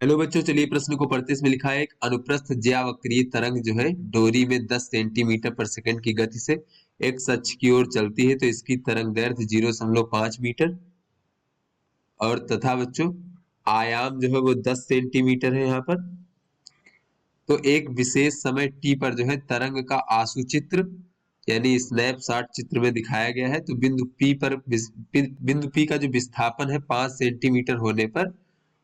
Hello बच्चों, चलिए प्रश्न को पढ़ते। इसमें लिखा है एक अनुप्रस्थ ज्यावक्रीय तरंग जो है डोरी में 10 सेंटीमीटर पर सेकंड की गति से एक्स अक्ष की ओर चलती है, तो इसकी तरंग दैर्घ्य 0.5 मीटर और तथा बच्चों आयाम जो है वो 10 सेंटीमीटर है यहाँ पर। तो एक विशेष समय टी पर जो है तरंग का आंसू चित्र यानी स्नैपशॉट चित्र में दिखाया गया है। तो बिंदु पी का जो विस्थापन है 5 सेंटीमीटर होने पर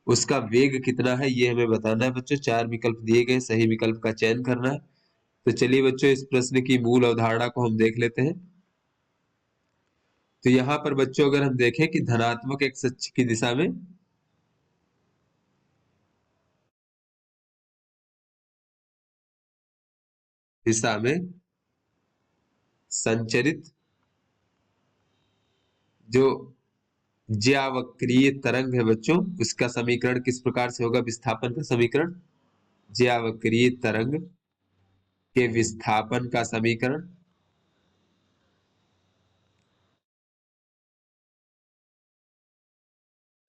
उसका वेग कितना है ये हमें बताना है बच्चों। 4 विकल्प दिए गए, सही विकल्प का चयन करना है। तो चलिए बच्चों इस प्रश्न की मूल अवधारणा को हम देख लेते हैं। तो यहाँ पर बच्चों अगर हम देखें कि धनात्मक एक्स अक्ष की दिशा में संचरित जो ज्यावक्रीय तरंग है बच्चों, उसका समीकरण किस प्रकार से होगा? विस्थापन का समीकरण, ज्यावक्रीय तरंग के विस्थापन का समीकरण।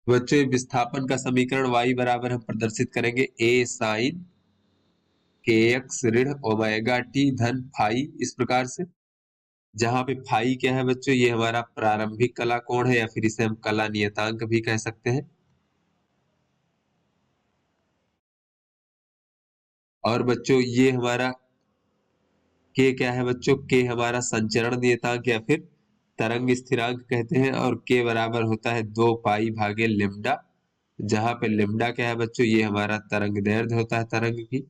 बच्चों विस्थापन का समीकरण y बराबर हम प्रदर्शित करेंगे a साइन के एक्स ऋण ओमेगा टी धन फाई, इस प्रकार से। जहां पे फाई क्या है बच्चों? ये हमारा प्रारंभिक कला कोण है या फिर इसे हम कला नियतांक भी कह सकते हैं। और बच्चों ये हमारा के क्या है बच्चों? के हमारा संचरण नियतांक या फिर तरंग स्थिरांक कहते हैं। और के बराबर होता है 2 पाई भागे लेमडा, जहां पे लेमडा क्या है बच्चों? ये हमारा तरंग दैर्ध्य होता है तरंग की।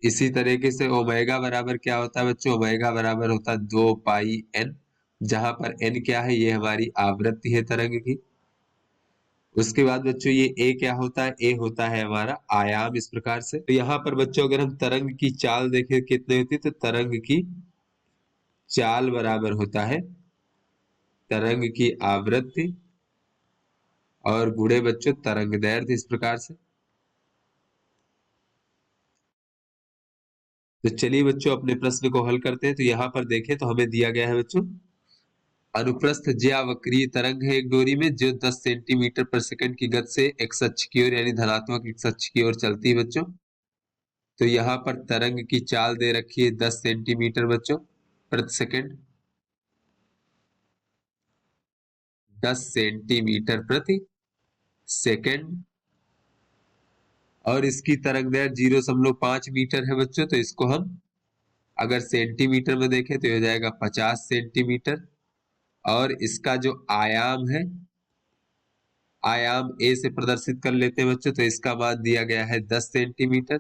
इसी तरीके से ओमेगा बराबर क्या होता है बच्चों? ओमेगा बराबर होता है 2 पाई एन, जहां पर एन क्या है? ये हमारी आवृत्ति है तरंग की। उसके बाद बच्चों ये ए क्या होता है? ए होता है हमारा आयाम, इस प्रकार से। तो यहाँ पर बच्चों अगर हम तरंग की चाल देखें कितनी होती है, तो तरंग की चाल बराबर होता है तरंग की आवृत्ति और गुणे बच्चों तरंग दैर्ध्य, इस प्रकार से। तो चलिए बच्चों अपने प्रश्न को हल करते हैं। तो यहाँ पर देखें तो हमें दिया गया है बच्चों अनुप्रस्थ ज्यावक्रीय तरंग है एक डोरी में जो 10 सेंटीमीटर पर सेकंड की गति से एक्स अक्ष की ओर यानी धनात्मक एक्स अक्ष की ओर चलती है बच्चों। तो यहाँ पर तरंग की चाल दे रखी है 10 सेंटीमीटर बच्चों प्रति सेकंड, 10 सेंटीमीटर प्रति सेकंड। और इसकी तरंग दैर्घ्य 0.5 मीटर है बच्चों। तो इसको हम अगर सेंटीमीटर में देखें तो हो जाएगा 50 सेंटीमीटर। और इसका जो आयाम है, आयाम ए से प्रदर्शित कर लेते हैं बच्चों। तो इसका मान दिया गया है 10 सेंटीमीटर।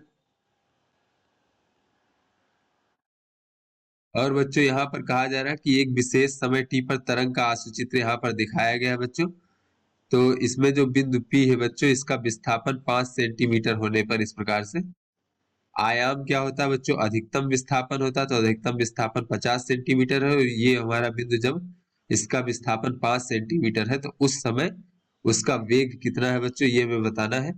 और बच्चों यहाँ पर कहा जा रहा है कि एक विशेष समय टी पर तरंग का आंसुचित्र यहाँ पर दिखाया गया है बच्चों। तो इसमें जो बिंदु पी है बच्चों, इसका विस्थापन 5 सेंटीमीटर होने पर इस प्रकार से। आयाम क्या होता है बच्चों? अधिकतम विस्थापन होता है। तो अधिकतम विस्थापन 50 सेंटीमीटर है और ये हमारा बिंदु जब इसका विस्थापन 5 सेंटीमीटर है तो उस समय उसका वेग कितना है बच्चों, ये हमें बताना है।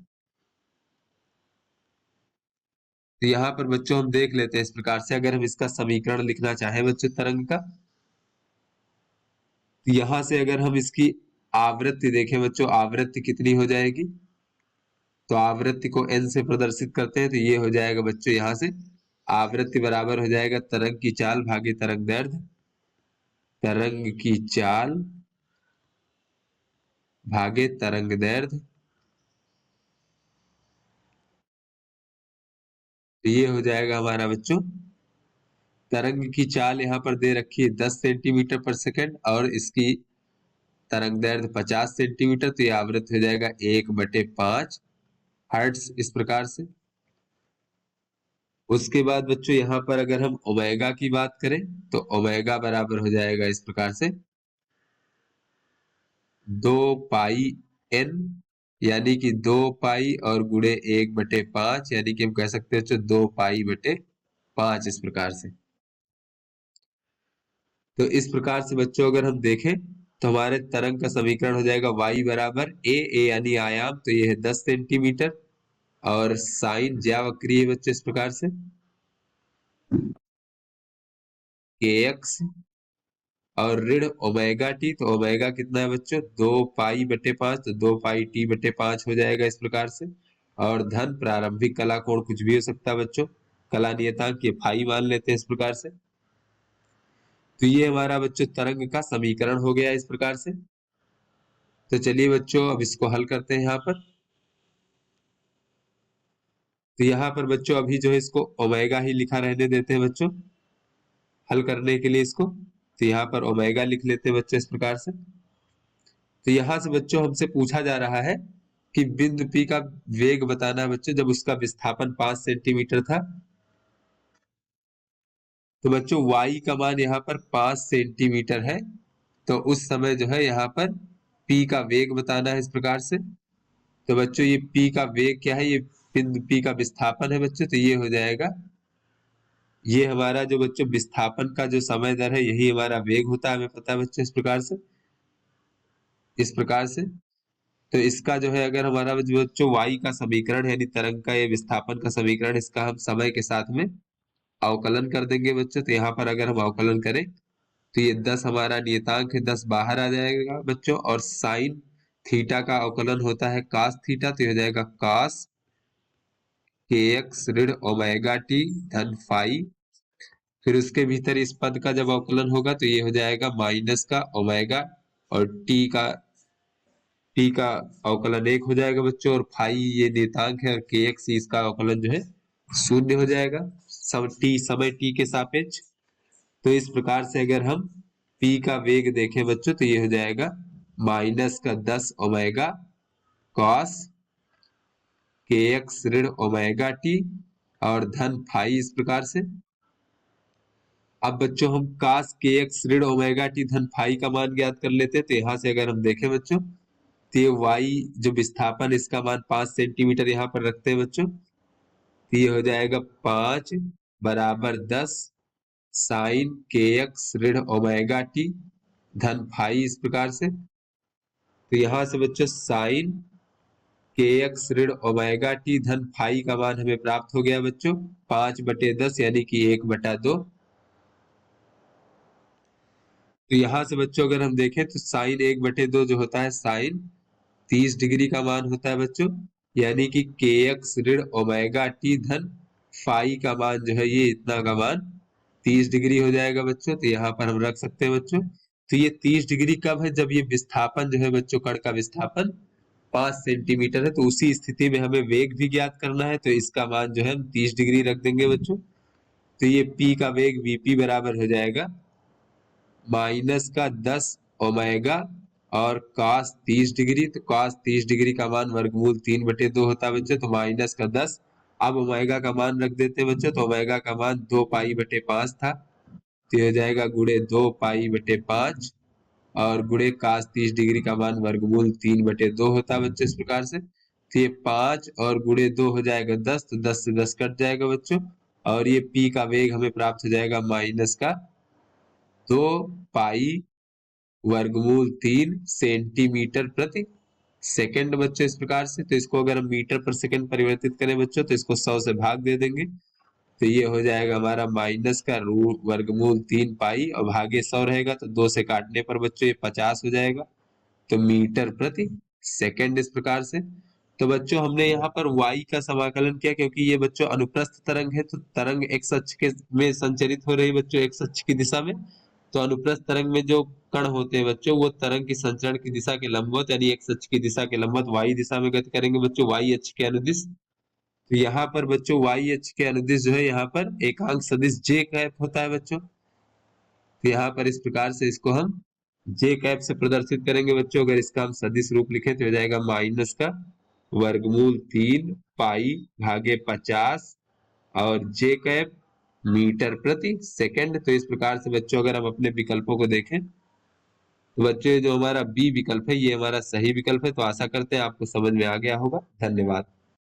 तो यहाँ पर बच्चों हम देख लेते हैं इस प्रकार से। अगर हम इसका समीकरण लिखना चाहें बच्चों तरंग का, तो यहाँ से अगर हम इसकी आवृत्ति देखें बच्चों, आवृत्ति कितनी हो जाएगी? तो आवृत्ति को n से प्रदर्शित करते हैं। तो ये हो जाएगा बच्चों यहाँ से आवृत्ति बराबर हो जाएगा तरंग की चाल भागे तरंग दैर्ध्य। तरंग की चाल भागे तरंग दैर्ध्य, तो ये हो जाएगा हमारा बच्चों तरंग की चाल यहाँ पर दे रखी है 10 सेंटीमीटर पर सेकंड और इसकी तरंग दैर्ध्य 50 सेंटीमीटर। तो ये आवृत्ति हो जाएगा 1/5 हर्ट्ज, इस प्रकार से। उसके बाद बच्चों यहाँ पर अगर हम ओमेगा की बात करें तो ओमेगा बराबर हो जाएगा इस प्रकार से 2 पाई एन, यानी कि 2 पाई और गुणे 1/5, यानी कि हम कह सकते हैं 2 पाई बटे 5, इस प्रकार से। तो इस प्रकार से बच्चों अगर हम देखें तो हमारे तरंग का समीकरण हो जाएगा y बराबर ए यानी आयाम, तो ये है 10 सेंटीमीटर और साइन ज्यावक्रीय बच्चों इस प्रकार से के एक्स और ऋण ओमेगा टी, तो ओमेगा कितना है बच्चों 2 पाई/5, तो 2 पाई/5 हो जाएगा इस प्रकार से। और धन प्रारंभिक कला कोण कुछ भी हो सकता है बच्चों, कला नियतांक ये फाई मान लेते हैं इस प्रकार से। तो ये हमारा बच्चों तरंग का समीकरण हो गया इस प्रकार से। तो चलिए बच्चों अब इसको हल करते हैं यहाँ पर। तो यहाँ पर बच्चों अभी जो है इसको ओमेगा ही लिखा रहने देते हैं बच्चों, हल करने के लिए इसको। तो यहाँ पर ओमेगा लिख लेते हैं बच्चों इस प्रकार से। तो यहाँ से बच्चों हमसे पूछा जा रहा है कि बिंदु P का वेग बताना है बच्चों जब उसका विस्थापन 5 सेंटीमीटर था। तो बच्चों y का मान यहाँ पर 5 सेंटीमीटर है, तो उस समय जो है यहाँ पर P का वेग बताना है इस प्रकार से। तो बच्चों ये P का वेग क्या है, ये बिंदु P का विस्थापन है बच्चों, तो ये हो जाएगा, ये हमारा जो बच्चों विस्थापन का जो समय दर है यही हमारा वेग होता है, हमें पता है बच्चों इस प्रकार से। इस प्रकार से तो इसका जो है अगर हमारा जो बच्चों y का समीकरण है यानी तरंग का ये विस्थापन का समीकरण, इसका हम समय के साथ में अवकलन कर देंगे बच्चों। तो यहाँ पर अगर हम अवकलन करें तो ये 10 हमारा नियतांक है, 10 बाहर आ जाएगा बच्चों। और साइन थीटा का अवकलन होता है कास थीटा, तो ये हो जाएगा कास के एक्स ऋण ओमेगा टी धन फाई। फिर उसके भीतर इस पद का जब अवकलन होगा तो ये हो जाएगा माइनस का ओमेगा, और टी का अवकलन 1 हो जाएगा बच्चों, और फाई ये नियतांक है, और के एक्स इसका अवकलन जो है 0 हो जाएगा समय टी के सापेक्ष। तो इस प्रकार से अगर हम पी का वेग देखें बच्चों तो ये हो जाएगा माइनस का 10 ओमेगा कॉस के एक्स ऋण ओमेगा टी और धन फाई इस प्रकार से। अब बच्चों हम कास के एक्स ऋण ओमेगा टी धन फाई का मान ज्ञात कर लेते हैं। तो यहाँ से अगर हम देखें बच्चों तो ये वाई जो विस्थापन इसका मान 5 सेंटीमीटर यहाँ पर रखते हैं बच्चों, तो ये हो जाएगा 5 बराबर 10 साइन के एक्स ऋण ओमेगा टी धन फाई इस प्रकार से। तो यहाँ से बच्चों साइन के एक्स ऋण ओमेगा टी धन फाई का मान हमें प्राप्त हो गया बच्चों 5/10 यानी कि 1/2। तो यहाँ से बच्चों अगर हम देखें तो साइन 1/2 जो होता है साइन 30 डिग्री का मान होता है बच्चों, यानी कि के एक्स ऋण ओमेगा टी धन फाई का मान जो है ये इतना का मान 30 डिग्री हो जाएगा बच्चों। तो यहाँ पर हम रख सकते हैं बच्चों। तो ये 30 डिग्री कब है, जब ये विस्थापन जो है बच्चों कण का विस्थापन 5 सेंटीमीटर है। तो उसी स्थिति में हमें वेग भी ज्ञात करना है, तो इसका मान जो है हम 30 डिग्री रख देंगे बच्चों। तो ये P का वेग Vp बराबर हो जाएगा माइनस का 10 ओमेगा और cos 30 डिग्री, तो cos 30 डिग्री का मान वर्गमूल 3/2 होता है बच्चों, तो माइनस का 10। अब ओमेगा का मान रख देते हैं बच्चों, तो ओमेगा का मान 2 पाई/5 था, तो ये हो जाएगा गुणे 2 पाई/5 और गुणे cos 30 डिग्री का मान वर्गमूल 3/2 होता है बच्चों इस प्रकार से। तो ये 5 और गुणे 2 हो जाएगा 10, तो 10 से 10 कट जाएगा बच्चों, और ये P का वेग हमें प्राप्त हो जाएगा माइनस का 2 पाई/3 सेंटीमीटर प्रति सेकंड बच्चों इस प्रकार से। तो इसको अगर हम मीटर पर सेकंड परिवर्तित करें बच्चों तो इसको 100 से भाग दे देंगे, तो ये हो जाएगा हमारा माइनस का वर्गमूल 3 पाई और भागे 100 रहेगा, तो 2 से काटने पर बच्चों ये 50 हो जाएगा, तो मीटर प्रति सेकंड इस प्रकार से। तो बच्चों हमने यहाँ पर y का समाकलन किया क्योंकि ये बच्चों अनुप्रस्थ तरंग है, तो तरंग x अक्ष के में संचरित हो रही है बच्चों x अक्ष की दिशा में। तो अनुप्रस्थ तरंग में जो कण होते हैं बच्चों वो तरंग की संचरण की दिशा के लंबवत यानी x अक्ष की दिशा के लंबवत y दिशा में गति करेंगे बच्चों y अक्ष के अनुदिश। तो यहाँ पर बच्चों y अक्ष के अनुदिश जो है यहाँ पर एकांक सदिश j कैप होता है बच्चों। तो यहाँ पर इस प्रकार से इसको हम जे कैप से प्रदर्शित करेंगे बच्चों। अगर इसका हम सदिश रूप लिखें तो हो जाएगा माइनस का वर्गमूल 3 पाई/50 और जे कैप मीटर प्रति सेकंड। तो इस प्रकार से बच्चों अगर हम अपने विकल्पों को देखें तो बच्चों जो हमारा बी विकल्प है ये हमारा सही विकल्प है। तो आशा करते हैं आपको समझ में आ गया होगा। धन्यवाद।